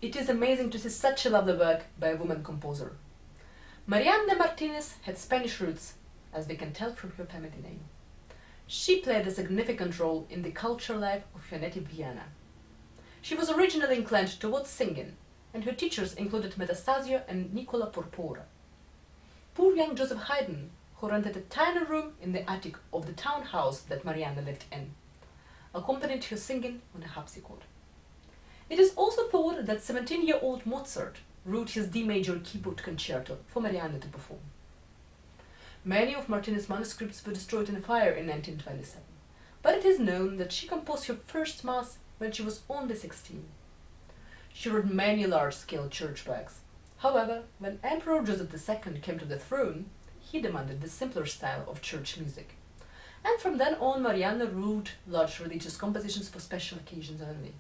it is amazing to see such a lovely work by a woman composer. Mariana Martinez had Spanish roots, as we can tell from her family name. She played a significant role in the cultural life of her native Vienna. She was originally inclined towards singing, and her teachers included Metastasio and Nicola Porpora. Poor young Joseph Haydn, who rented a tiny room in the attic of the townhouse that Mariana lived in, accompanied her singing on a harpsichord. It is also thought that 17-year-old Mozart wrote his D major keyboard concerto for Mariana to perform. Many of Martinez's manuscripts were destroyed in a fire in 1927, but it is known that she composed her first mass when she was only 16. She wrote many large-scale church works. However, when Emperor Joseph II came to the throne, he demanded the simpler style of church music. And from then on, Mariana wrote large religious compositions for special occasions only.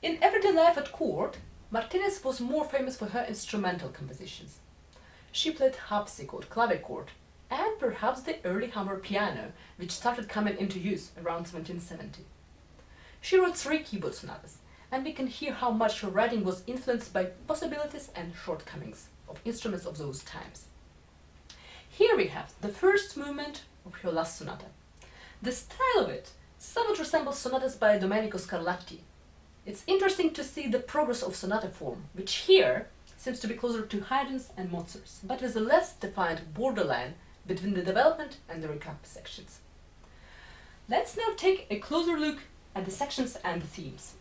In everyday life at court, Martinez was more famous for her instrumental compositions. She played harpsichord, clavichord, and perhaps the early hammer piano, which started coming into use around 1770. She wrote 3 keyboard sonatas, and we can hear how much her writing was influenced by possibilities and shortcomings of instruments of those times. Here we have the first movement of her last sonata. The style of it somewhat resembles sonatas by Domenico Scarlatti. It's interesting to see the progress of sonata form, which here seems to be closer to Haydn's and Mozart's, but with a less defined borderline between the development and the recap sections. Let's now take a closer look at the sections and the themes.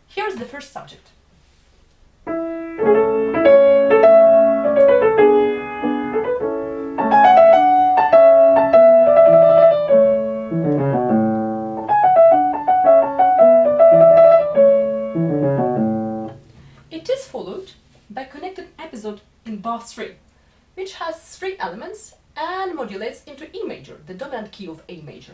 Here's the first subject. It is followed by a connected episode in bar 3, which has 3 elements and modulates into E major, the dominant key of A major.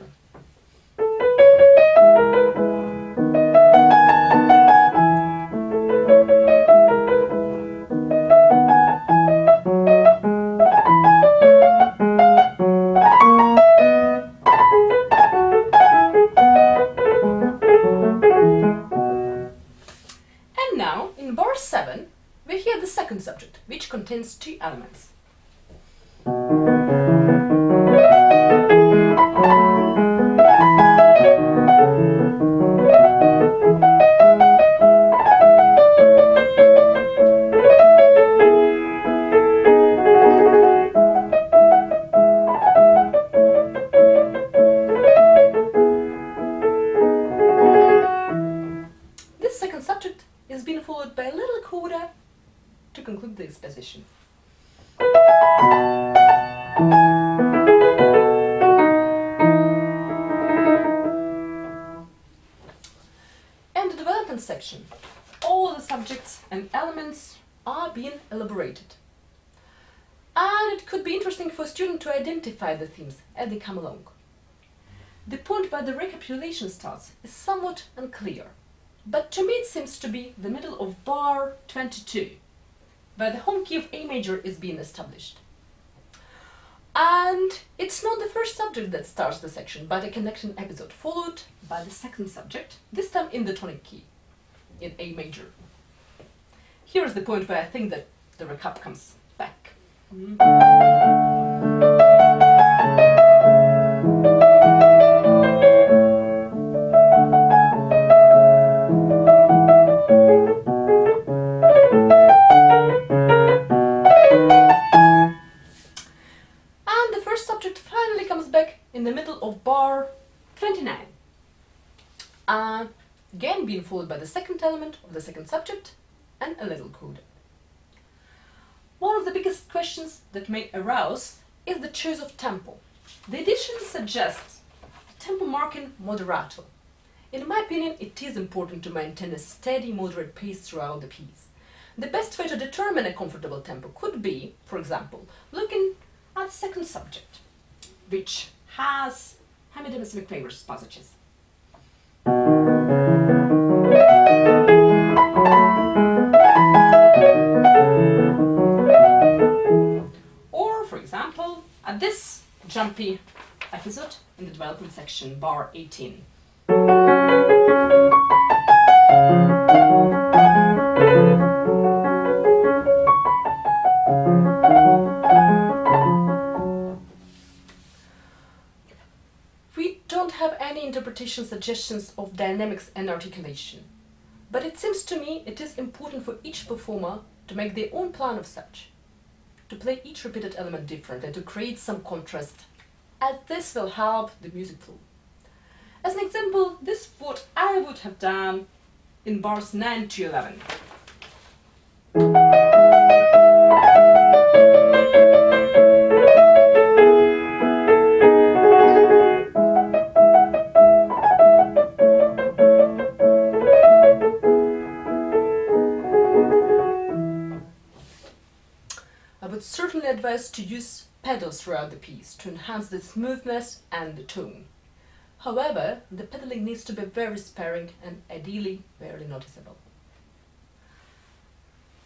And now, in bar 7, we hear the second subject, which contains 2 elements. This second subject is being followed by a little coda to conclude the exposition. In the development section, all the subjects and elements are being elaborated. And it could be interesting for a student to identify the themes as they come along. The point where the recapitulation starts is somewhat unclear, but to me it seems to be the middle of bar 22, where the home key of A major is being established. And it's not the first subject that starts the section, but a connecting episode followed by the second subject, this time in the tonic key, in A major. Here's the point where I think that the recap comes back. In the middle of bar 29. Again being followed by the second element of the second subject and a little coda. One of the biggest questions that may arouse is the choice of tempo. The edition suggests tempo marking moderato. In my opinion, it is important to maintain a steady, moderate pace throughout the piece. The best way to determine a comfortable tempo could be, for example, looking at the second subject, which has hemidemismic favors passages. Or, for example, at this jumpy episode in the development section, bar 18. don't have any interpretation suggestions of dynamics and articulation, but it seems to me it is important for each performer to make their own plan of such, to play each repeated element different and to create some contrast, as this will help the music flow. As an example, this is what I would have done in bars 9 to 11. I would certainly advise to use pedals throughout the piece to enhance the smoothness and the tone. However, the pedaling needs to be very sparing and ideally barely noticeable.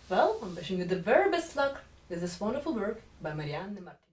Well, I'm wishing you the very best luck with this wonderful work by Martinez.